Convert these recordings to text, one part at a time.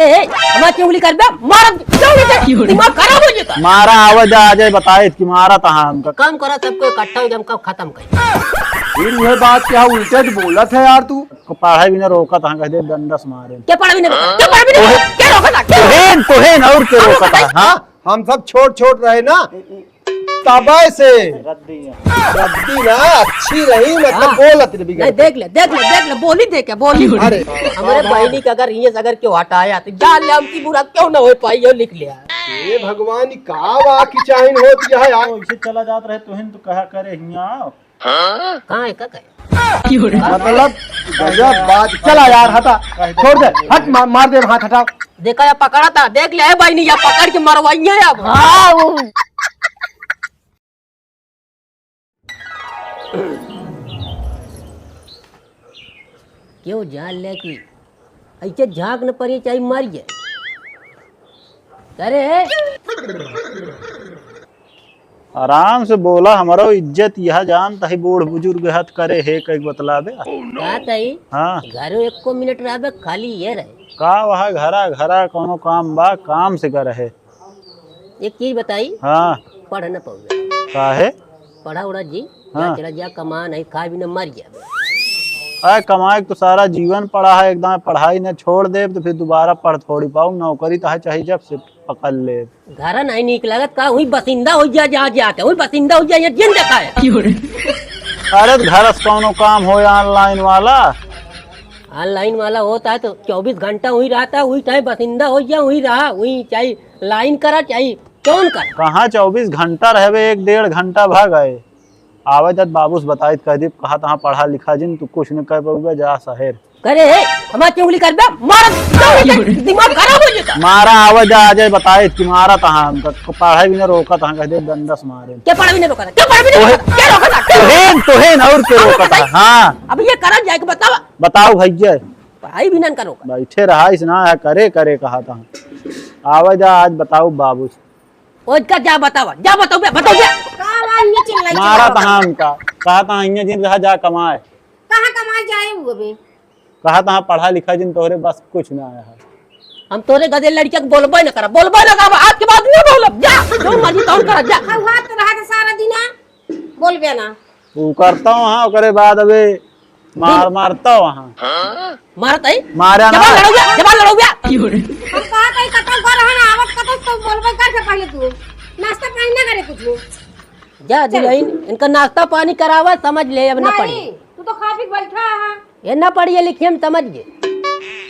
ए हमारी उंगली कर बे मार दिमाग खराब हो जाता। मारा आवाज आ जाए बताए कि मारा था हमका काम करा सबको इकट्ठा हो जम कब खत्म कर। फिर यह बात क्या उल्टे बोला था यार तू। पढ़ाई भी ना रोका था कह दे दंडस मारे क्या पढ़ा भी नहीं रोका, क्या पढ़ा भी नहीं रोका, क्या रोका था तोहेन और के रोका था। हाँ हम सब छोट रहे ना तबे से रद्दी ना अच्छी रही मतलब बोलत रे बिगड़। देख ले बोली थे क्या बोली। अरे हमारे बहनी का अगर ये अगर क्यों हटाया तो जान ले हमकी बुरा क्यों ना हो पाई ये लिख लिया। ये भगवान का वा की चाहिन होती है यार। ऐसे चला जात रहे तोहेन तो कहा करे हिया कहां है का मतलब गजब बात। चला यार हटा छोड़ दे हट मार दे हाथ हटाओ। देखा या पकड़ा था देख ले बहनी या पकड़ के मरवाई है अब। हां क्यों जान ले कि ऐसे झांक न पड़ी चाहे मर जाए। अरे आराम से बोला हमारो इज्जत यह जानता है बूढ़ बुजुर्ग हथ करे है कई बतलाबे। का तई हाँ घरो एको मिनट रहबे खाली ये रहे का वहाँ घरा कोनो काम बा काम से कर है। एक चीज बताई हाँ पढ़ न पाऊंगा का है पढ़ा उड़ा जी हाँ। चला जा कमा नहीं खा भी न मर जाए। अरे कमाए तो सारा जीवन पढ़ा है एकदम पढ़ाई ने छोड़ दे तो फिर दोबारा पढ़ थोड़ी पाऊँ नौकरी तो है चाहिए जब से पकड़ ले। घर नहीं निक लागत का वही बसिंदा हो जा जहाँ जाके वही बसिंदा हो जाए जिन देखा है। अरे तो घर से कोनो काम हो ऑनलाइन वाला ऑनलाइन वाला होता है तो 24 घंटा वही रहता है वही चाहे बसिंदा हो जाए वही रहा वही चाहे लाइन करा चाहे कौन कर। कहाँ 24 घंटा रहे 1-1.5 घंटा भाग गए आवे जब बाबूस बताई कह दी कहा तहाँ पढ़ा लिखा जिन तू कुछ न कर पाऊंगा जा शहर करे हमारी उंगली कर बे मार दिमाग खराब हो जाता। मारा आवाज आ जाए बताए कि मारा था हमका पढ़ाई भी ना रोका था कह दे दंडस मारे। क्या पढ़ा भी नहीं रोका था, क्या पढ़ा भी नहीं रोका, क्या रोका था तोहेन और के रोका था। हाँ अब ये करा जाए बतावा बताओ भैया पढ़ाई भी नहीं करो बैठे रहा इसना है करे कहा था आवाज आज बताओ बाबू उसका जा बताओ बताओ मारा था हमका कहा था हियां जिन रहा जा कमाए कहाँ कमाए जाए वो भी कहा था पढ़ा लिखा जिन तोहरे बस कुछ ना आया है। हम तोरे गधे लड़किया को बोलबे न करा आज के बाद नहीं बोलब जा जो मर्जी तौन कर जा हुआ तो रहा था सारा दिन बोलबे ना तू करता हूँ हाँ ओकरे बाद अबे मारता वहाँ मारत है मारा ना जब लड़ोगे हम कहा कहीं कतल कर रहा ना आवत कतल तो बोलबे कर से पहले तू नाश्ता पानी ना करे कुछ जा दिलाइन इनका नाश्ता पानी करावा समझ ले अब ना पड़ी तू तो खा पी बैठा है ये ना पढ़िए लिखिए हम समझ गए।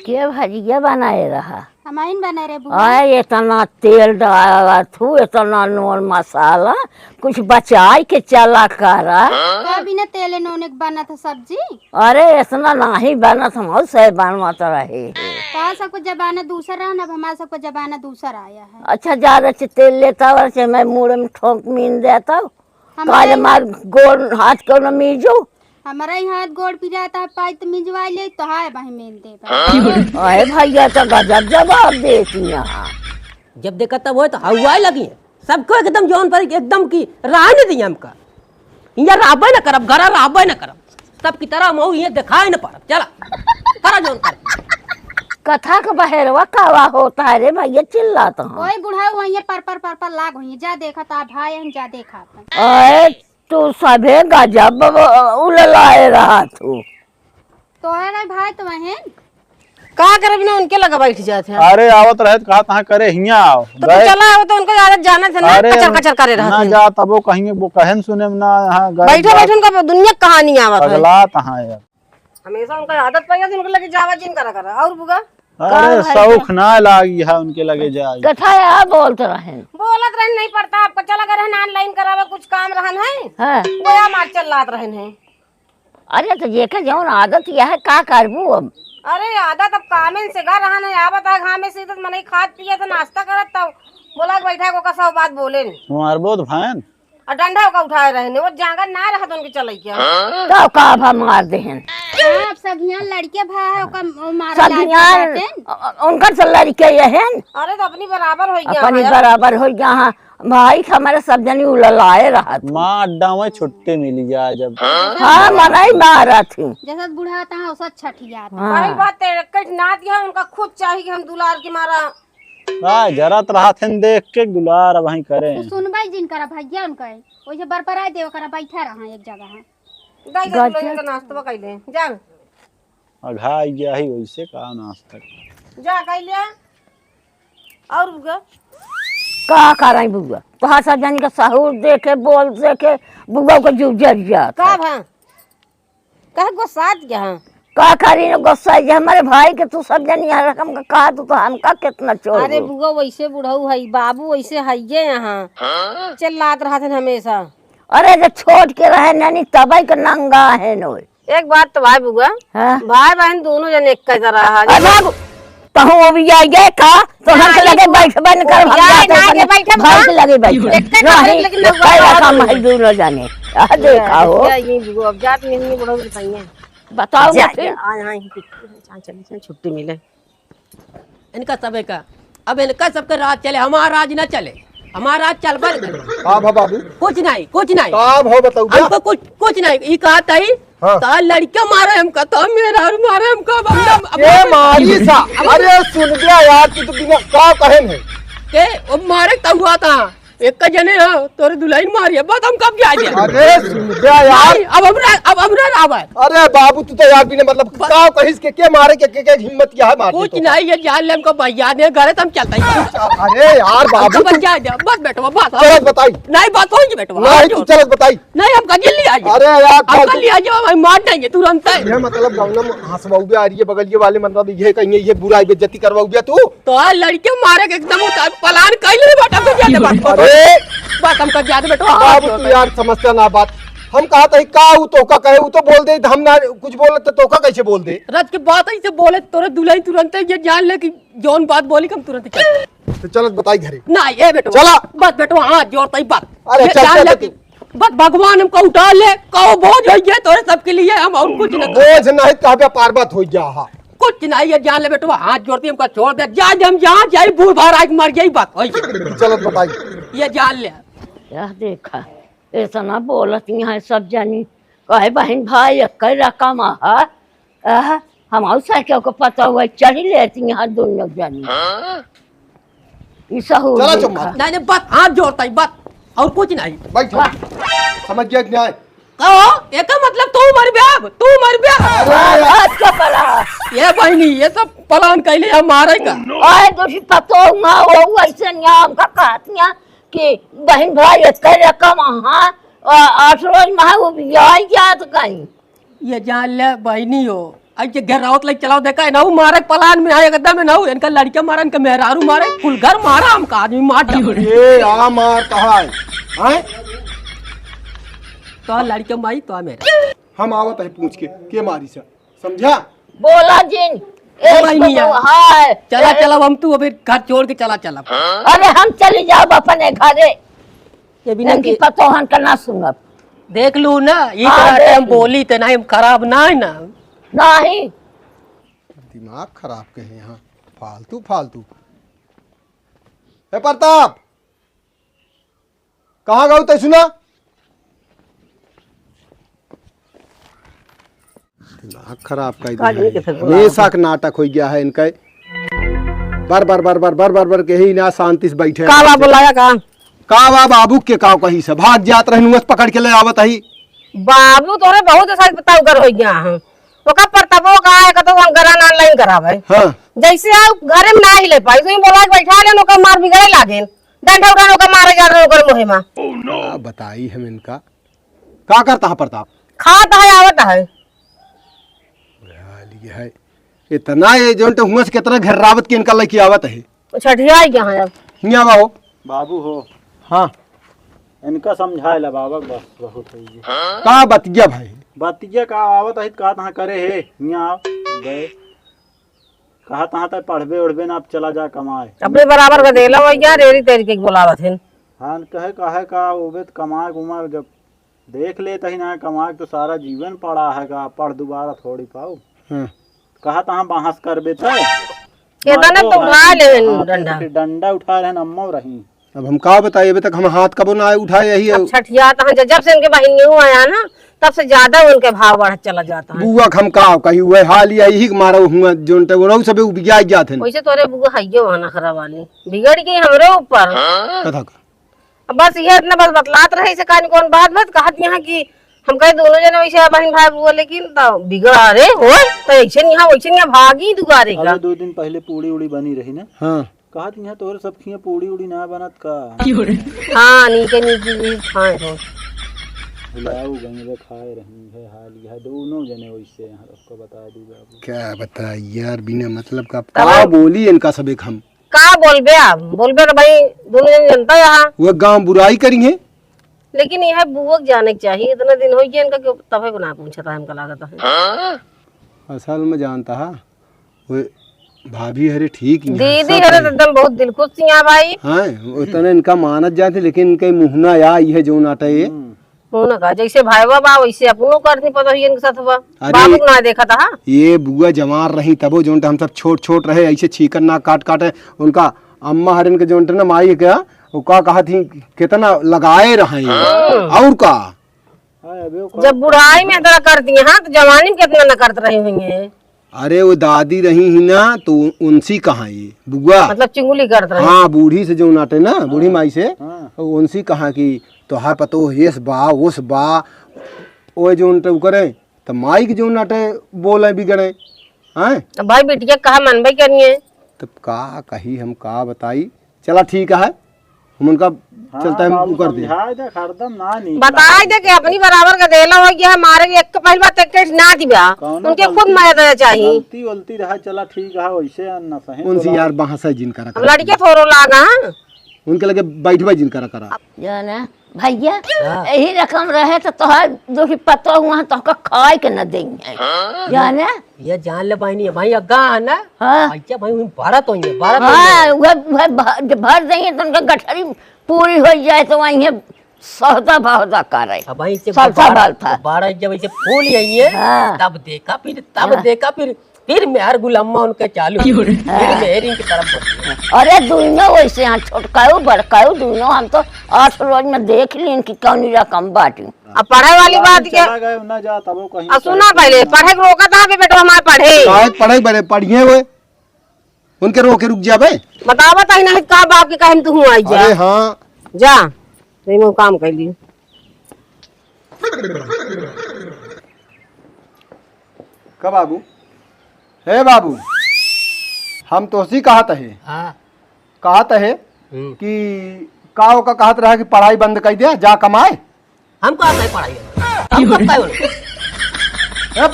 क्या भजिया बनाए रहा हमाइन बने रे बुआ आए इतना तेल डाला थू इतना नून मसाला कुछ बचाई के चला करा बिना तेले नून एक बना था सब्जी। अरे इतना नहीं बना था से बनवाता रहे कहा सबको जबाना दूसरा रहा ना हमारा सबको जबाना दूसरा आया है। अच्छा ज्यादा तेल लेता वैसे मैं मुँह में ठोक मीन देता काले मार गोल हाथ को न मीजो हमारा ही हाथ गोड़ पिराता है पाई तो मिजवा ले तो हाय भाई मेन दे अरे भैया तो गजब जवाब देती यहाँ जब देखा तब वो तो हवा लगी है सबको एकदम जौन पर एकदम की राह नहीं दी हमका यहाँ राबे न करब घर राबे न करब सब की तरह मऊ ये दिखाए न पारब चला करा जौन कर कथा का बहेरवा कावा होता है रे भैया चिल्लाता हूँ कोई बुढ़ा वही पर लाग हुई जा देखा था भाई हम जा देखा अरे तू सभे गजब उललाए रहा तू तो है भाई तो वही का करब ना उनके लगा बैठ जाते हैं। अरे आवत रहे कहा तहाँ करे हिया आओ तो चला हो तो उनको आदत जाना था ना कचर कचर करे रहा ना जा तब वो कहीं वो कहन सुने ना यहाँ बैठे उनका दुनिया कहानी आवत है अगला तहाँ यार हमेशा उनका आदत पड़ गई उनको लगे जावा जिन करा और बुगा अरे शौक ना लागी है उनके लगे जाए कथा यार बोलते रहे बोलत रहन नहीं पड़ता आपको चला कर रहन ऑनलाइन करावे कुछ काम रहन है हाँ। वो या मार चल लात रहन है। अरे तो ये जौन आदत यह है का करबू अब अरे आदत अब कामेन से घर रहन है आवत है घामे से तो मने खाद पिए तो नाश्ता करत तब बोला बैठा को कसा बात बोले तुम्हार बोध भैन और डंडा का उठाए रहने वो जांगर ना रहा तो उनके चले क्या तो का भा मार देहन आप सब यहाँ लड़के भाई का मार सब उनका से लड़के यहन अरे तो अपनी बराबर हो गया अपनी बराबर हो गया भाई हमारे सब जनी उललाए रहा था। माँ अड्डा में छुट्टी मिली जाए जब। हाँ मनाई मारा थी। जैसा बूढ़ा आता है वैसा छठी आता हाँ। वही बात है, कट ना दिया उनका खुद चाहिए कि हम दुलार के मारा। जरत रहा थे देख के गुलार वही करे। है। सुनबाई जिन करा भैया उनका है वैसे बरपराए देव करा बैठा रहा एक जगह है। दाई के लोग का नाश्ता कैले जा अघा गया ही वैसे का नाश्ता जा कैले और बुआ का कराई बुआ तो सब जनी का सहूर देखे बोल देखे बुआ को जुजर जात का भा कह गुस्सा क्या का करी न गुस्सा है हमारे भाई के तू सब जनी हर रकम का कहा तो हमका कितना चोर अरे बुआ वैसे बुढ़ऊ है, बाबू वैसे है यहाँ चिल्लात रहा थे हमेशा। अरे जो छोड़ के रहे नैनी तबाई का नंगा है नो। एक बात तो भाई बुआ, हाँ? भाई बहन दोनों जन एक का रहा अरे तो हम भी जाएंगे का तो हम लगे बैठ बन कर हम जाते भाई के लगे बैठ नहीं पहला काम है दोनों जाने आ देखा हो ये बुआ अब जात में नहीं बुढ़ऊ बताइए बताओ चल छुट्टी मिले इनका सबे का अब इनका सबका राज चले, हमारा राज न चले, हमारा राज चल बर हाँ बाबू कुछ नहीं कुछ नहीं काम हो बताऊ हमको कुछ नहीं। ये कहा था हाँ। तो लड़के मारे हमका तो मेरा और मारे हमको ये मारी सा अरे सुन गया यार तू तो बिना का कहे नहीं के वो मारे तब हुआ था एक का जने हो तोरे दुल्हन मारी है बात हम कब जाए अरे सुन गया यार अब हमरा राव है। अरे बाबू तू तो यार बिना मतलब का कहिस के मारे के हिम्मत क्या है मार कुछ नहीं ये जान ले हमको भैया ने घरे तुम चलता ही अरे यार बाबू बच जाए बस बेटवा बात चलत बताई नहीं बात होगी बेटवा नहीं तू चलत बताई नहीं हम कल लिया अरे यार हम कल लिया जाओ हम मार देंगे तुरंत। ये मतलब गाँव में हंसवाऊ भी आ रही है बगलिए वाले मतलब ये कहीं ये बुरा बेइज्जती करवाऊ गया तू तो लड़के मारे के एकदम पलान कैले बेटा को जाने बात अरे बात हमका ज्यादा बेटवा बाबू तू यार समझता ना बात हम कहा था का ऊ तोका कहे ऊ तो बोल दे हम ना कुछ बोल तो तोका कैसे बोल दे रज के बात ऐसे बोले तोरे दुल्हन तुरंत ये जान ले कि जौन बात बोली हम तुरंत चल तो चलत बताई घरे ना ये बेटवा चला। बस बेटवा हाथ जोड़ता ही बात अरे ये चल, जान चल, ले चल। कि बस भगवान हमको उठा ले कहो बोझ हो गया तोरे सबके लिए हम और कुछ न बोझ नहीं कहा पे पार बात हो गया हा कुछ नहीं ये जान ले बेटवा हाथ जोड़ती हमको छोड़ दे जा हम जहाँ जाए बूढ़ भार आज मर गई बात होई चलत बताई ये जान ले यह देखा इतना बोलत यहाँ सब जानी कहे बहन भाई कई रकम हम औसा को पता हुआ चढ़ी लेती यहाँ दोनों जानी सहूर चला देखा। चुम्मा नहीं बस हाथ जोड़ता ही बस और कुछ नहीं बैठ समझ गया न्याय कहो एक मतलब तू मर ब्याह आज का पला ये बहनी ये सब प्लान कैले हम मारेगा आए दोषी पतो ना वो ऐसे नियम का कहतियां कि बहन भाई कई रकम 8 रोज महा वो ब्याह जात कहीं ये जान ले बहनी हो आज घेरावत लाइक चलाओ देखा है ना मारे पलान में आए एकदम ना इनका लड़के मारा इनका मेहरारू मारे कुल घर मारा हमका आदमी मार दिया ये आ मार कहा है तो लड़के माई तो मेरा हम आवत है पूछ के मारी से समझा बोला जिन बहनिया। हाय चला चला हम तू अभी घर छोड़ के चला चला अरे हम चले जाओ अपने घरे ये बिना इनकी पतो हन का ना सुनब देख लू ना ये हाँ, तरह टाइम देख। बोली तो नहीं खराब ना है ना नहीं दिमाग खराब के हैं यहाँ फालतू फालतू ए प्रताप कहाँ गए तो सुना दिमाग खराब कर हमेशा का नाटक हो गया है इनका बार बार बार बार बार बार बार के ही ना शांति से बैठे काला बुलाया का बा बाबू के काव कहीं से भाग जात रहनुस पकड़ के ले आवत ही बाबू तोरे बहुत ऐसा बताओ कर हो गया हम ओका परतबो का है तो गरा ऑनलाइन करावे हाँ जैसे आप घरे में ना ही ले पाई तो ही बोला के बैठा ले नोका मार बिगड़े लागे डंडा उठा नोका मारे जा रहे ओकर मुहे में बताई हम इनका का करता है प्रताप खाता है आवत है ये है इतना ये जो तो हुआ से कितना घेरावत के इनका लेके आवत है छठिया ही क्या है अब हिया बाबू बाबू हो हाँ इनका समझाए ला बाबा बस बहुत है ये का बतिया भाई बतिया का आवत है कहा तहाँ करे है यहाँ गए कहा तहाँ तक पढ़बे उड़बे ना अब चला जा कमाए अपने बराबर का देला भैया रेरी तेरी के बोलावत है हाँ कहे का ओबे कमाए घुमाए जब देख लेता ही ना कमाए तो सारा जीवन पड़ा है का पढ़ दोबारा थोड़ी पाओ कहा तहाँ बहस कर बेता इतना तो उठा ले डंडा डंडा उठा रहे अम्मा रही अब हम का बताइए, अभी तक हम हाथ कबो ना उठाए, यही है। छठिया तो जब से उनके बहन न्यू आया ना तब से ज्यादा उनके भाव बढ़ चला जाता है। बुआ हम का कही हुए हाल यही मारो हुआ जोन ते वो सब उबिया जाते हैं। वैसे तोरे बुआ हइयो वहां नखरा वाली बिगड़ गई हमरे ऊपर। कथा का अब बस ये इतना बस बतलात रहे से कहानी कौन बात मत कहत यहाँ की हम कहे दोनों जने वैसे बहन भाई बुआ, लेकिन तो बिगड़ा रे हो तो ऐसे यहाँ वैसे यहाँ भागी दुगारे का। 2 दिन पहले पूड़ी उड़ी बनी रही ना। हाँ कहत यहाँ तोरे सब खिया पूड़ी उड़ी ना बनत का। हाँ नीचे नीचे खाए हो बुलाऊ गंगे खाए रही है हाल यह दोनों जने वैसे यहाँ आपको बता दी बाबू। क्या बता यार, बिना मतलब का बोली इनका सब एक हम का बोलबे आप बोलबे तो भाई दोनों जन जनता यहाँ वो गांव बुराई करेंगे। लेकिन यह बुआ जाने के चाहिए इतना दिन हो गया इनका क्यों तबे को ना पूछा था हमका लागत है। असल में जानता है वो भाभी हरे ठीक ही दीदी हरे तो एकदम बहुत दिल खुश थी यहाँ भाई। हाँ उतना इनका मानत जाते, लेकिन इनके मुहना या ये जो नाटा ये मुँह का जैसे भाई बा वैसे अपनों करनी पता हुई इनके साथ हुआ। बाबू को ना देखा था। ये बुआ जमार रही तबो जोनटे हम सब छोट छोट रहे ऐसे छीकन ना काट काटे। उनका अम्मा हरिन के जोनटे ना माई क्या वो का कहा थी कितना लगाए रहे और का जब बुढ़ाई में इतना करती है तो जवानी में कितना न करते रहे होंगे। अरे वो दादी रही ही ना तो उनसी कहा ये बुआ मतलब चिंगुली करते रहे। हाँ बूढ़ी से जो नाटे ना बूढ़ी माई से उनसी कहा कि तोहार पतो हेस बा उस बा वो जो उनटे करे तो माई के जो नाटे बोले बिगड़े हैं। अब भाई बिटिया कहा मनबे करनी है तब का कही हम का बताई। चला ठीक है हम उनका चलता है कर दे बताए दे कि अपनी बराबर का देला हो गया हमारे एक पहली बात एक ना दिया उनके खुद मजा चाहिए। गलती वलती रहा चला ठीक है वैसे ना सही उनसे यार बहस है जिनका अब लड़के थोड़ो लागा उनके लगे बैठवा जिनका करा जाना भैया यही रकम रहे तो तोहर जो कि पता हुआ तो खाए के न देंगे जाने ये जान ले भाई नहीं भाई अग्गा है ना। हाँ अच्छा भाई भारत हो भारत हाँ वह भर देंगे तो उनका गठरी पूरी हो जाए तो वही सौदा भावदा करे भाई से सरसा बाल था 12 जब ऐसे फूल आई है हाँ। तब देखा फिर मेहर गुलामा उनके चालू फिर मेहर की तरफ बढ़ती है। अरे दुनिया वैसे यहाँ छोटकाऊ बड़काऊ दुनिया हम तो 8 रोज में देख ली इनकी कौन रकम बाटी। अब पढ़ाई वाली बात क्या गए ना जा तब वो कहीं अब सुना पहले पढ़े को रोका था बेटा हमारे पढ़े पढ़े बड़े पढ़िए हुए उनके रोके रुक जा भाई बताओ बता नहीं का बाप के कहीं तू आई जा। अरे हाँ जा मैं काम कर ली का बाबू हे बाबू हम तो उसी कहत है हाँ कहत है कि काओ का कहत रहा कि पढ़ाई बंद कर दिया जा कमाए। हम कहा है पढ़ाई हम कब का ए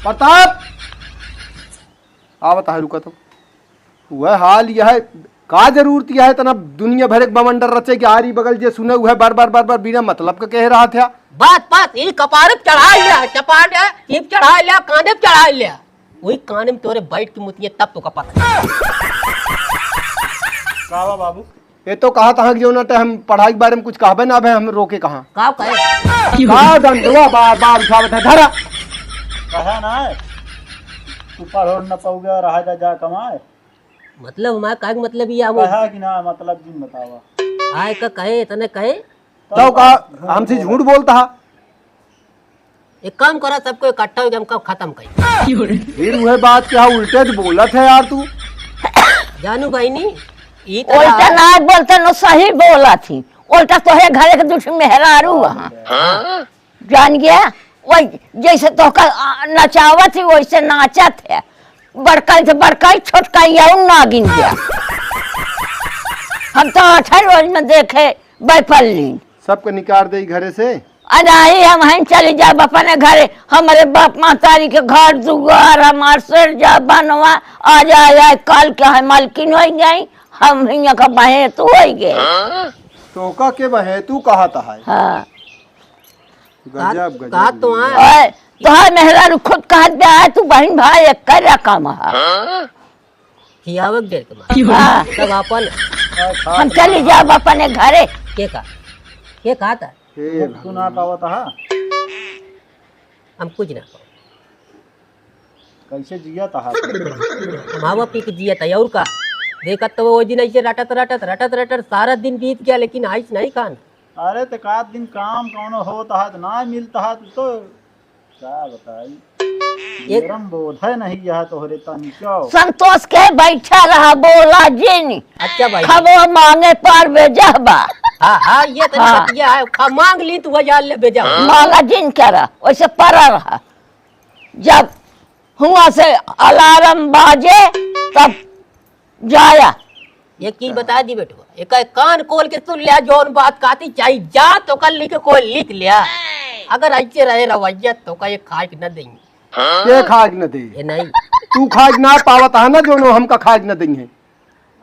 प्रताप आवत है रुका तो वह हाल यह है का जरूरत यह है तना दुनिया भर एक बमंडर रचे कि आरी बगल जे सुने हुए बार बार बिना मतलब का कह रहा था। बात ये कपार पे चढ़ा लिया चपाट ये चढ़ा लिया कांधे पे चढ़ा लिया वही काने में तोरे बैठ के मुतिये तब तो कपा कावा बाबू ये तो कहा था कि जो ना हम पढ़ाई के बारे में कुछ कहबे ना हम रोके कहा का कहे का दंडवा बार उठावत है धरा कहा ना तू पढ़ न पाओगे रहा जा कमाए मतलब हमारा का मतलब ये कहा कि ना मतलब जी बतावा आए का कहे तने कहे तो का हमसे झूठ बोलता है। एक काम करा सबको इकट्ठा हो हम कब खत्म कर फिर वह बात क्या उल्टे तो बोलत है यार तू जानू भाई नहीं ये उल्टा ना बोलते न सही बोला थी उल्टा तो है घरे के दूसरी मेहरारू वहाँ जान गया वही जैसे तो नचावत थी वैसे नाचत है बड़काई से बड़काई छोटकाई ना गिन गया। हम तो 8 रोज में देखे बैपल्ली सबको निकाल दे घरे से अनाही हम हैं चले जाब अपने घरे हमारे बाप मातारी के घर दुआर हमार सिर जा बनवा आ जाए कल के है मालकिन हो गई हम हिया का बहे तो हो गए तो का के बहे तू कहता है। हाँ गजब का गजब तो ओए तोहर मेहरा खुद कहत बे आए तू बहन भाई एक कर काम है खियावक देर के हाँ सब अपन हम चले जाब अपने घरे के कहा था तू ना पावत हा हम कुछ ना कैसे जिया था हम हवा पी के जिया था और का देखत तो वो दिन ऐसे रटत सारा दिन बीत गया, लेकिन आइस नहीं खान। अरे तो का दिन काम कौनो होता है तो ना मिलता है तो क्या बताई, गरम बोध है नहीं यह तोहरे तनी क्यों। संतोष के बैठा रहा बोला जिन अच्छा भाई, खबो मांगे पर बेजहबा। हाँ ये तो बतिया है, मांग ली तो वह ले भेजा। मांगा जिन करा वैसे पड़ा रहा। जब हुआ से अलार्म बाजे तब जाया। ये की बता दी बेटवा, एक कान खोल के सुन लिया, जोन बात कहती चाहिए जा तो कल लिख कोई लिख लिया। अगर ऐसे रहे रवैया तो का ये खाज न देंगे। ये खाज न दे, ये नहीं तू खाज ना पावत है ना जो हमका खाज न देंगे।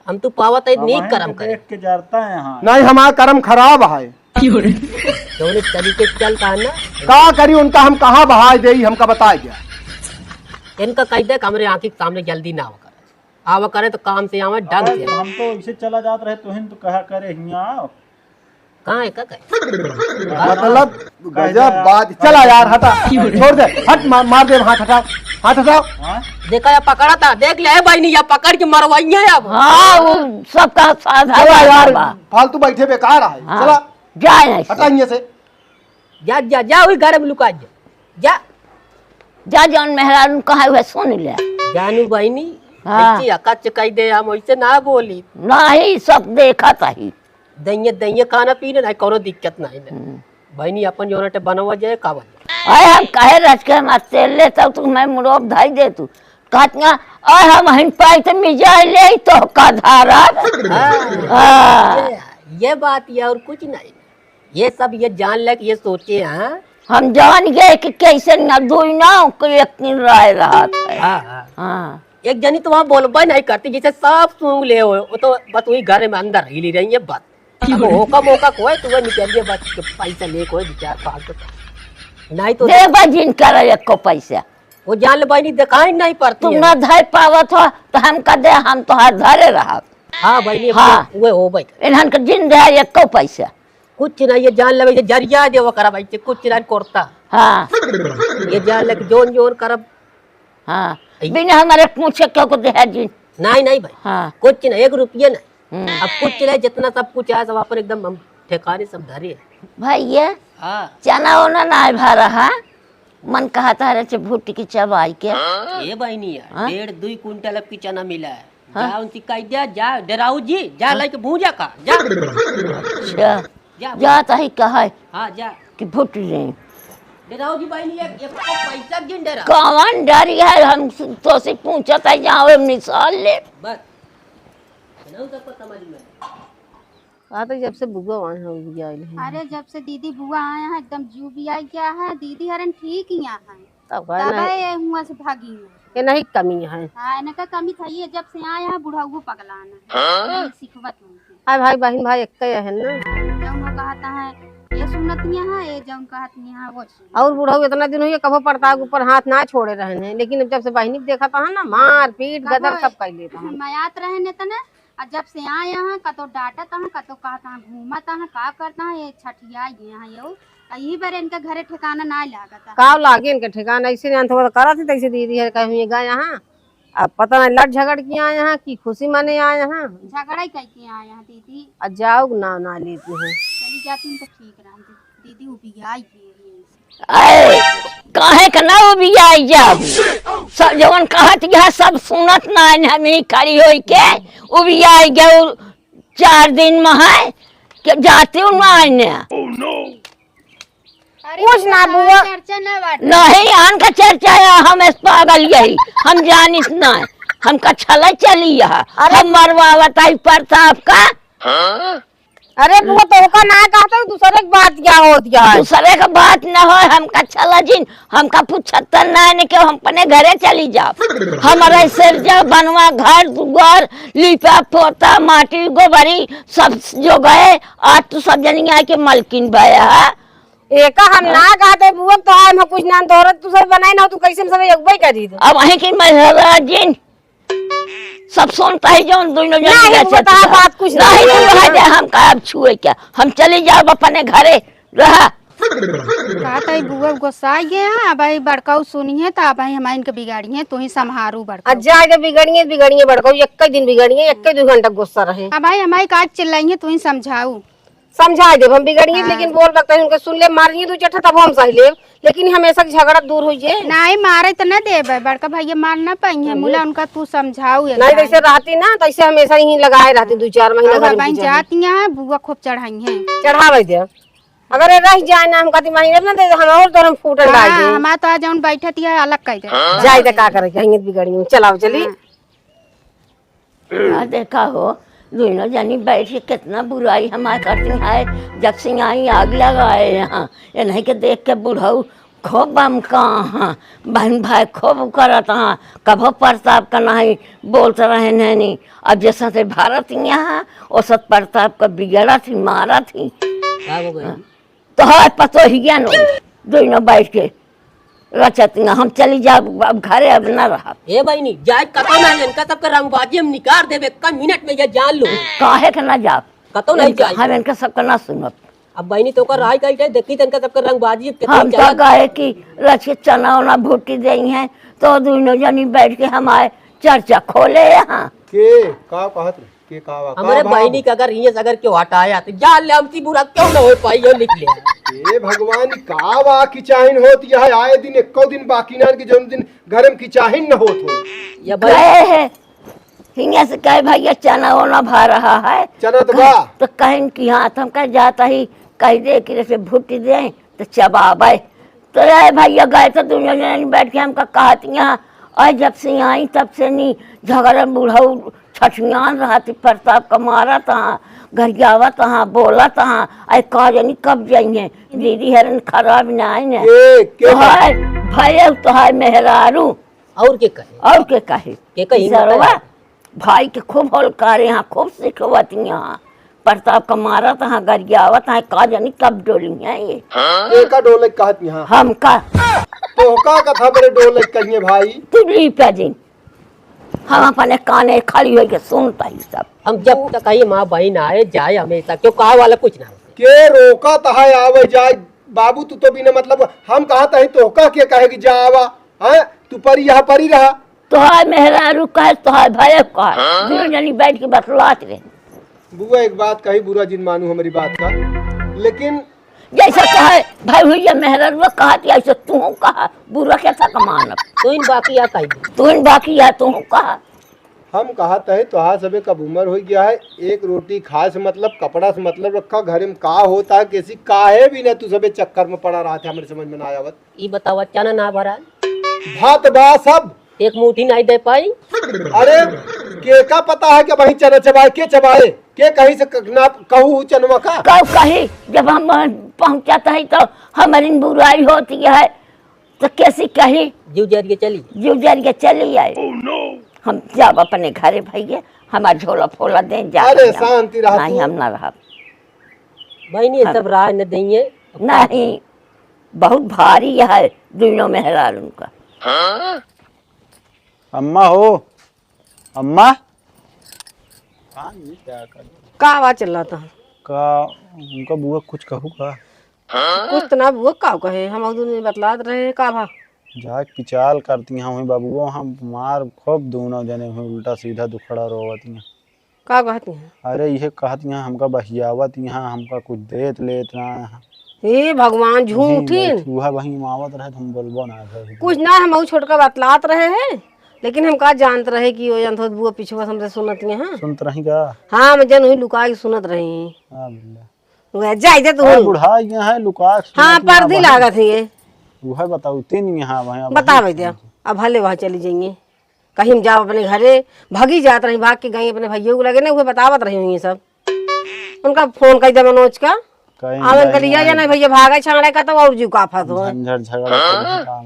हम तो पावत है नहीं करम करे, देख के जरता है यहाँ। नहीं हमारा कर्म खराब है, दोनों तरीके से चलता है ना। का करी उनका हम कहाँ बहाय दे हमका बताए गया। इनका कह दे हमारे आंखी के सामने जल्दी ना आवा करे तो काम से आवा ढंग से। हम तो ऐसे चला जात रहे तुहिन तो कहा करे हियाँ कहाँ है का मतलब गजब बात। चला यार हटा, छोड़ दे, हट मार दे, हाथ हटाओ, हाथ हटाओ। देखा या पकड़ा था, देख ले भाई नहीं, या पकड़ के मरवाई है अब। हाँ वो सबका साधा चला यार, बा। फालतू बैठे बेकार है। हाँ, चला जाए हटा यहाँ से। जा जा जा वही घर में लुका जा जा जौन मेहरारू कहा हुआ सुन ले। जानू बहनी हाँ। ऐसी अकच कह दे, हम वैसे ना बोली। नहीं सब देखा ही। दइये दइये खाना पीने ना कोनो दिक्कत नहीं ना। बहनी अपन जो नटे बनवा जाए का बन अरे हम कहे रच के मत तेल ले तब तू मैं मुरोब धाई दे तू कहतिया और हम हन पाई तो मिजाई ले तो का धारा। ये बात ये और कुछ नहीं, ये सब ये जान ले ये सोचे। हाँ हम जान गए कि कैसे न दुई ना एक दिन राय रहा था। हाँ हाँ एक जनी तो वहाँ बोलबा नहीं करती, जैसे सब सूंघ ले हो, वो तो बस वही घर में अंदर ही रही है बस। होका मौका कोई तो वह निकल गया बस, पैसा ले कोई विचार फालतू नहीं तो देवा जिन कर एक को पैसा वो जान ले बहनी दिखाई नहीं पड़ती तुम है। न धर पावत हो तो हम कह दे हम तो हाथ धरे रहा। हाँ बहनी हाँ। वो हो भाई इन्हन के जिन दे एक को पैसा। कुछ नहीं, ये जान ले जरिया दे वो करा भाई, कुछ नहीं करता। हाँ ये जान ले जोन जोन करब। हाँ बिना हमारे पूछे क्यों को दे जिन। नहीं भाई हाँ कुछ नहीं, 1 रुपया नहीं। अब कुछ नहीं, जितना सब कुछ है सब अपन एकदम हम ठेकाने सब धरे है। भाई ये हाँ चना ओना ना भा रहा मन कहता है भुट्टी की चबाई के। ये बहनी है 1.5-2 कुंटल अब की चना मिला है। जा उनसे कह दिया, जा डराऊ जी जा लेके भूजा का जा अच्छा जाता ही कहा हाँ जा कि भुट रहे डराऊ जी बहनी एक पैसा गिन डरा कौन डर है। हम तो से पूछा था जहाँ मिसाल ले बस नहीं सबको समझ में। तो जब से बुआ वहाँ भी आए हैं अरे जब से दीदी बुआ आया है एकदम जू भी आई क्या है, दीदी हरन ठीक ही यहाँ है, तब तब ये हुआ से भागी है। ये नहीं कमी है। हाँ इनका कमी था ये, जब से आया है बुढ़ाऊ पगलाना सिखवत होती हाय भाई बहन भाई एक है ना। जौन कहता है ये सुनतियाँ है, ये जौन कहती है वो सुन। और बुढ़ाऊ इतना दिन हुई कभो पड़ता ऊपर हाथ ना छोड़े रहे हैं, लेकिन जब से बहनी देखा था ना मार पीट गदर सब कर लेता है। मयात रहे ने तने और जब से आए यहाँ कतो डांटत है कतो कहता है घूमत है का करता है, ये छठिया यहाँ यो यही बार इनके घरे ठिकाना ना लागता। काव लागे इनके ठिकाना ऐसे नहीं थोड़ा करा थी तैसे दीदी है कहीं गए यहाँ। अब पता नहीं लड़ झगड़ के आए यहाँ की खुशी माने आए यहाँ। झगड़ा ही करके आए यहाँ दीदी। और जाओ ना ना लेती हूँ चली जाती हूँ तो ठीक रहा दीदी उबियाई थी। काहे का ना वो भी आई जब सब जवन कहत गया सब सुनत ना हम ही खड़ी होई के वो भी आई गया 4 दिन में है कि जाते हूँ ना आने कुछ ना बुआ चर्चा ना बात नहीं आन का चर्चा है। हम इस पागल यही हम जानिस ना हमका छला चली हम मरवावत आई प्रताप का। अरे बुआ तो का ना कहता दूसरे की बात क्या होती है। दूसरे का बात न हो हमका चला जिन हमका 75 ना के हम अपने घरे चली जाओ। हमारा सिर जब बनवा घर दुआर लिपा पोता माटी गोबरी सब जो गए आज तो सब जनिया के मलकिन भया एक हम ना कहते बुआ तो हम कुछ ना तोरत तू सब बनाई ना तू कैसे सब एक भाई कर दी। अब वहीं की जिन सब सुनता है जो दोनों नहीं बता बात कुछ नहीं हम का अब छुए क्या हम चले जाओ अपने घरे रहा का तई बुआ गुस्सा गए हैं अब भाई बड़काऊ सुनी है तो भाई हमारे इनके बिगाड़ी है तू ही संभारू बड़का आज जाए बिगड़िए बिगड़िए बड़काऊ एक दिन बिगड़िए एक 2 घंटा गुस्सा रहे। अब भाई हमारी काज चिल्लाई है तू ही समझाऊ समझा दे हम बिगड़िए लेकिन बोल रखते हैं उनके सुन ले मारिए 2 चट्टा तब हम सही ले लेकिन हमेशा झगड़ा दूर हो जाए। नहीं मारे तो न दे बड़का भैया मार ना पाई है मुला उनका तू समझाऊ नहीं जैसे रहती ना तैसे हमेशा ही लगाए रहती 2-4 महीना घर में जाती है बुआ खूब चढ़ाई है चढ़ावे दे अगर रह जाए ना हम कहती महीने ना दे हम और तो हम फूटल डाल दे हमारा तो आज बैठती है अलग कह दे जाए तो का करे कहीं बिगड़ी चलाओ चली देखा हो दोनों जनी बैठ के कितना बुराई हमारे करती है। जब से आई आग लगाए यहाँ ये नहीं के देख के बुढ़ऊ खूब बम कहाँ बहन भाई खूब करत हाँ कभो प्रताप का नहीं बोलते रहे नहीं। अब जैसा से भारत यहाँ औसत प्रताप का बिगड़ा थी मारा थी तो है पतो ही ज्ञान दोनों बैठ के रचतिया हम चली जा अब घरे अब न रहा। ए बहनी जाए कतो ना इनका सबका रंगबाजी हम निकाल देवे का मिनट में ये जान लो काहे के ना जा कतो नहीं जाए हम इनका सबका ना सुनब। अब बहनी तो कर राय कही देखी तो इनका सबका रंगबाजी हम तो कहे कि रचित चना उना भूटी देई हैं तो दोनों जनी बैठ के हमारे चर्चा खोले यहाँ के का कहत रे? के का हमारे बहनी का अगर ये अगर क्यों हटाया तो जान ले हमसी बुरा क्यों ना हो पाई हो लिख ले ए भगवान का बा की चाहिन होती है आए दिन एको दिन बाकी ना के जौन दिन घर में की चाहिन न होत हो या गए है हिंगे से कहे भैया चना ओना भा रहा है चना तो बा तो कहें कि हाँ हम कह जाता ही कह दे कि जैसे भूटी दे तो चबाबे तो ये भैया गए तो दोनों जने बैठ के हमका कहती यहाँ और जब से आई तब से नहीं झगड़ा बुढ़ऊ छठियान रहा थी प्रताप का मारा तहाँ घर जावा तहाँ बोला तहाँ अरे कहा जानी कब जाइए दीदी हरन खराब ना आई ने तो है भैया तो है मेहरारू और के कहे के कही भाई के खूब होलकार यहाँ खूब सिखवती यहाँ प्रताप का मारा तहाँ घर जावा तहाँ कहा जानी कब डोली है ये का डोले कहत यहाँ हम का तो का कथा बड़े डोले कहिए भाई तुली पे दिन हम अपने काने खड़ी होके सुनता ही सब हम जब तक आई माँ बहन आए जाए हमेशा क्यों कहा वाला कुछ ना के रोका तहा आवे जाए बाबू तू तो बिना मतलब हम कहा तही तो का के कहे कि जा आवा हैं तू पर यहाँ पर ही रहा तो है मेहरारू कहे तो है भय कहे दोनों जनी बैठ के बतलात रहे। बुआ एक बात कही बुरा जिन मानू हमारी बात का लेकिन जैसे कहे भाई भैया मेहरारू कहती ऐसे तू कहा बुरा कैसा कमान तो इन बाकी या कही तू इन बाकी या तू कहा हम कहा तहे तो हाँ सबे कब उम्र हो गया है एक रोटी खाए से मतलब कपड़ा से मतलब रखा घर में का होता है किसी काहे भी ना तू सबे चक्कर में पड़ा रहा था हमारे समझ में ना आयावत ये बतावा चना ना भरा भात बा सब एक मुट्ठी नहीं दे पाई अरे के का पता है कि वही चना चबाए के चबाए के कहीं से ना कहू चनवा का कब कही जब हम पहुंचाता है तो हमारी बुराई होती है तो कैसी कही जीव जरिए चली आए हम जब अपने घरे भैया हमारा झोला फोला दे जा अरे शांति रहा नहीं हम ना रहा बहनी ये सब राह न देंगे नहीं बहुत भारी है दोनों मेहरार उनका। अम्मा हो अम्मा का आवाज चल रहा था का उनका बुआ कुछ कहू का कुछ तो ना बुआ का कहे हम दोनों बतलात रहे का भा जाके पिचाल करती हैं वही बाबू हम मार खूब दोनों जने हुए उल्टा सीधा दुखड़ा रोवती हैं का कहती हैं अरे ये कहती हैं हमका बहियावत यहाँ हमका कुछ देत लेत ना हे भगवान झूठी चूहा वही मावत रहे हम बोलबो ना कुछ ना हम छोटका बतलात रहे हैं लेकिन हम का जानते रहे कि वो जन बुआ पिछुआ हमसे सुनती हैं सुनत रही का हाँ मैं जन हुई लुका के सुनत रही हां बिल्ला जाए दे तू बुढ़ा यहाँ है लुका हाँ पर्दी लागत है ये वह बताओ तीन यहाँ वहाँ बता दे अब भले वहाँ चली जाएंगे कहीं हम जाओ अपने घरे भागी जात रही भाग के गई अपने भैया को लगे ना वो बतावत रही हुई सब उनका फोन कर दे मनोज का आवन कर लिया जाना भैया भागा छाड़ा का तो और जू काफत हो झगड़ा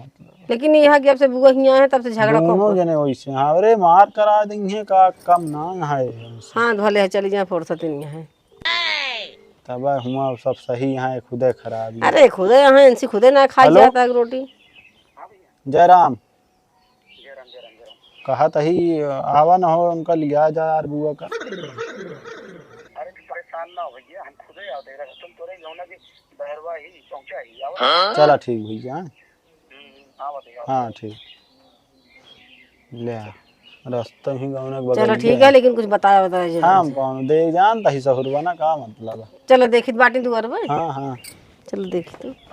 लेकिन यहाँ जब से बुआ हियां है तब से झगड़ा दोनों जने वैसे हाँ अरे मार करा देंगे का कम ना है हाँ भले है चली जाए फुर्सत नहीं है तब हुआ सब सही यहाँ खुदे खराब अरे खुदे यहाँ इनसे खुदे ना खाई जाता है रोटी जयराम कहा तही आवा ना हो उनका लिया जा यार बुआ का अरे परेशान ना हो भैया हम खुदे आते रहे तुम तोरे जाओ ना कि चला ठीक भैया। हाँ ठीक ले आ। रास्ता ही गाँव ने चलो ठीक है, लेकिन कुछ बताया हाँ कौन देख जानता ही सफर ना का मतलब है। चलो देखित बाटी तू करबे। हाँ हाँ चलो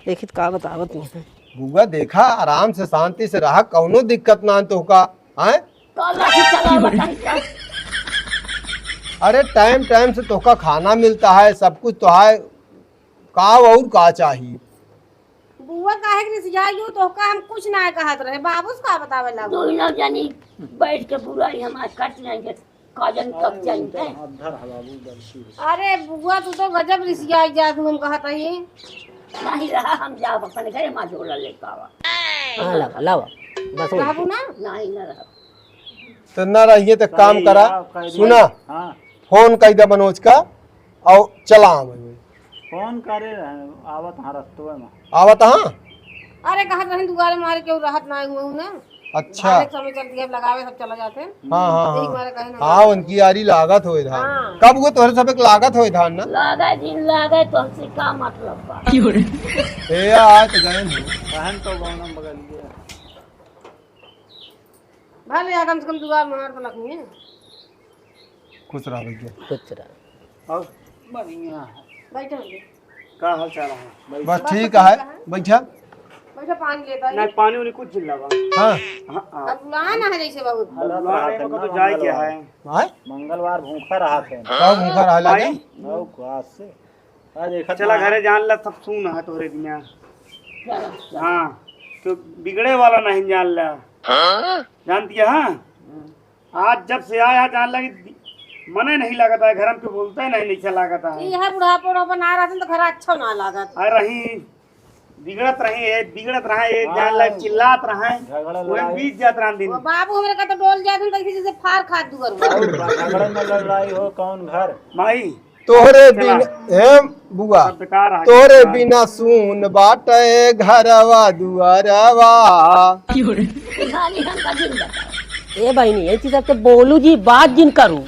देखित का बतावत नहीं है। बुआ देखा आराम से शांति से रहा, कौनो दिक्कत ना तो का आए। अरे टाइम टाइम से तोका खाना मिलता है, सब कुछ तो है, का और का चाहिए। बुआ काहे के रिसियाइयो तो का हम कुछ ना कहत रहे, बाबूस का बतावे ला। दो ना जानी बैठ के पूरा हम आज कट जाएंगे, काजन कब जाएंगे। अरे बुआ तू तो गजब रिसियाई जा, तू हम कहत रही नहीं रहा, हम जाओ अपन घरे मां झोला लेके आवा। हाँ लावा लावा बस वही। बाबू ना नहीं ना रहा तो न रहिए तो काम करा, सुना हाँ फोन कई दे मनोज का और चला फोन करे आवत हाँ रस्तों में आवत। हाँ अरे कहत रहे दुआरे मारे क्यों रहत ना हुआ ना। अच्छा आने के समय चलती है, लगावे सब चला जाते हैं। हाँ हाँ एक हाँ मारे कहे ना हाँ उनकी यारी लागत होए धान। हाँ। कब वो तोहरे सब लागत होए धान ना लागे दिन लागे तो हमसे का मतलब बा। ए आज तो गए नहीं। बहन तो गाँव में बगल गया। भले कम से कम दुआर मार तो लखनी है। खुश रहा भैया। कुछ रहा और बढ़िया है। बैठो भैया। का हाल चाल है? बस ठीक है बैठा। बैठो पानी लेता है। नहीं पानी उन्हें कुछ चिल्ला हाँ अब बुलाया ना है जैसे बाबू। तो जाए क्या है आए मंगलवार भूखा रहा थे कब मुखर आ लगे। से आज चला घरे जान ला सब सुन है तोरे दिया। हाँ तो बिगड़े वाला नहीं जान ला जानती है। हाँ आज जब से आया जान लगी मने नहीं लगता है, घर में बोलता है नहीं अच्छा लगता है। ये है बुढ़ापा पर आ रहा था तो घर अच्छा ना लागत। अरे रही बिगड़त रहे जान लग चिल्लात रहे वो बीत जात रहा दिन। वो बाबू हमरे का तो डोल जाते तो जैसे फार खाद दुगर। झगड़े में लड़ाई हो कौन घर माई तोहरे बिना हे बुआ बेकार है। तोहरे बिना सुन बाटे घरवा दुआरवा। कहानी हम का दिन बता। ए बहनी ये चीज तो बोलू जी बात जिन करूँ।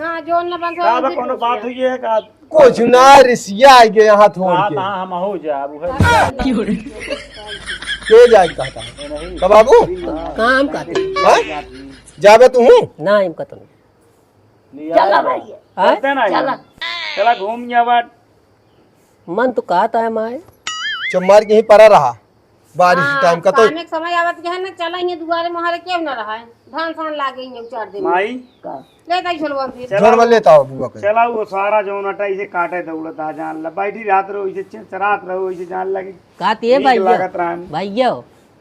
हाँ जो न बन का कोनो बात हुई है का कुछ ना रिसिया आ गए यहाँ छोड़ के हम हो जा वो है के जाए कहता है का बाबू काम करते हाँ? जाबे तू ना इम कतन चला भाई चलते ना चला घूम जावा। मन तो कहता है माए चमार के ही पड़ा रहा बारिश टाइम का तो काम एक समय आवत है ना चला ये दुआरे महारे क्यों ना रहा है धान सान लागे ये 4 दिन माई लेता ही छोड़वा फिर घर में लेता हो बुआ के। चला वो सारा जो नटा इसे काटे दौड़त आ जान ला बैठी रात रहो इसे चरात रहो इसे जान लगे कहती है नीक लागत भैया रहन। भैया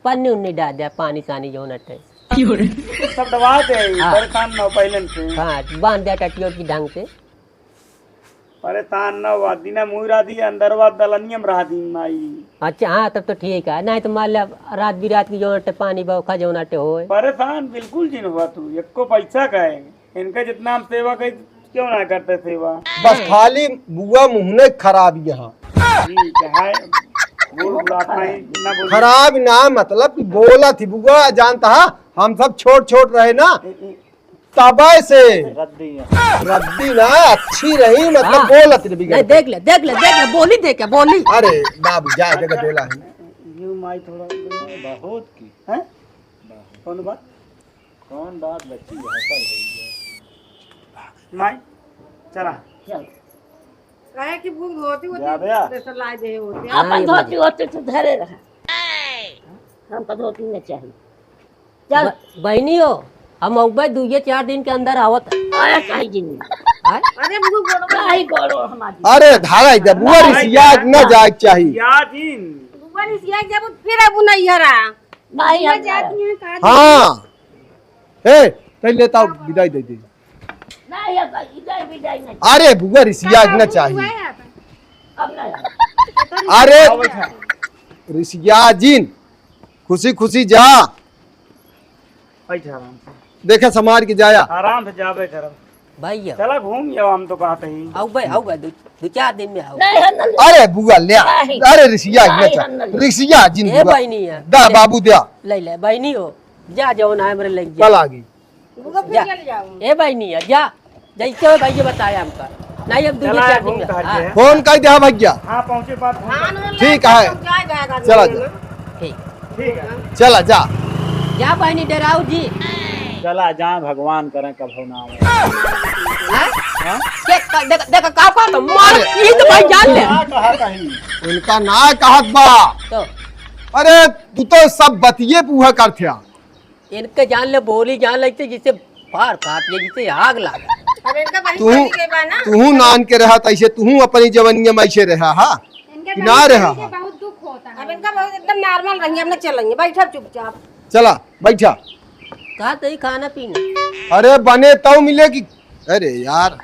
पन्नी उन्नी डाल दिया पानी सानी जो नटे सब दबा दे परेशान न हो पहले से। हाँ बांध दिया टटियों की ढंग से। परेशान न हुआ दिना मुहरा दी अंदरवा दलनियम रहा दी माई। अच्छा हाँ तब तो ठीक है, नहीं तो मान लिया रात बिरात की जो नटे पानी बौखा जो नटे हो। परेशान बिल्कुल जिन हुआ तू एको पैसा का है इनका जितना हम सेवा कर क्यों ना करते सेवा। बस खाली बुआ मुहने खराब यहाँ ठीक है बोल बुलाता है ना बोल खराब ना मतलब कि बोला थी बुआ जानता है हम सब छोट छोट रहे ना तबे से रद्दी ना अच्छी रही मतलब हाँ। बोलत रही नहीं देख ले बोली देख बोली। अरे बाबू जाए जगह बोला है यू माई थोड़ा बहुत की हैं कौन बात बच्ची है माई चला चल काहे की भूख होती जाबे आ। होती तो लाए दे होती। अपन धोती होते तो धरे रहा, हमको धोती नहीं चाहिए। चल बहनी हो हम अब्बे 2-4 दिन के अंदर आवत आया कहीं दिन है। अरे भूख गोड़ो कहीं गोड़ो हमारी अरे धारा इधर बुआ रिसिया न जाए चाहिए। या दिन बुआ रिसिया जब फिर अब नहीं हरा नहीं हम जाती है का हाँ हे चल लेता हूँ विदाई दे दे। नहीं अब इधर भी जाए नहीं अरे बुआ रिसिया न चाहिए। अब नहीं अरे रिसिया जिन खुशी खुशी जा बैठा आराम से देखे समार के जाया आराम से जाबे कर भैया चला घूम जाओ हम तो कहते ही आओ 2-4 दिन में आओ। नहीं हम अरे बुआ ले नहीं। अरे रिसिया न नहीं, चाहिए नहीं। रिसिया जिन ए बुआ बहनी है दा बाबू दिया ले बहनी हो जा जाओ ना हमरे लग जा कल आ गई बुआ फिर चल जाऊं। ए बहनी है जा जैसे हो भैया बताया हमका नहीं अब दूसरे चला चार घूम दिन टहल हाँ, के। फोन कर दिया भैया। हाँ पहुँचे बात फोन ठीक है चला जा ठीक ठीक है। चला जा। जा बहनी डराऊ जी। चला जाए भगवान करें कभो ना आवे। देखा का तो मार ई तो भाई जान ले कहा कहीं उनका ना कहत बा। तो अरे तू तो सब बतिये पूहा कर थिया। इनके जान ले बोली जान लगते जिससे फाड़ फाड़ जिससे आग लागे। अब इनका बहन तू चली गई बा ना। तू नान के रहा ऐसे तू अपनी जवनिया में ऐसे रहा हा इनके ना रहा बहन के बहुत दुख होता है। अब इनका बहुत एकदम नॉर्मल रही अब ना चलेंगे बैठा चुपचाप। चला बैठा। कहा तो ही खाना पीना अरे बने तो मिलेगी। अरे यार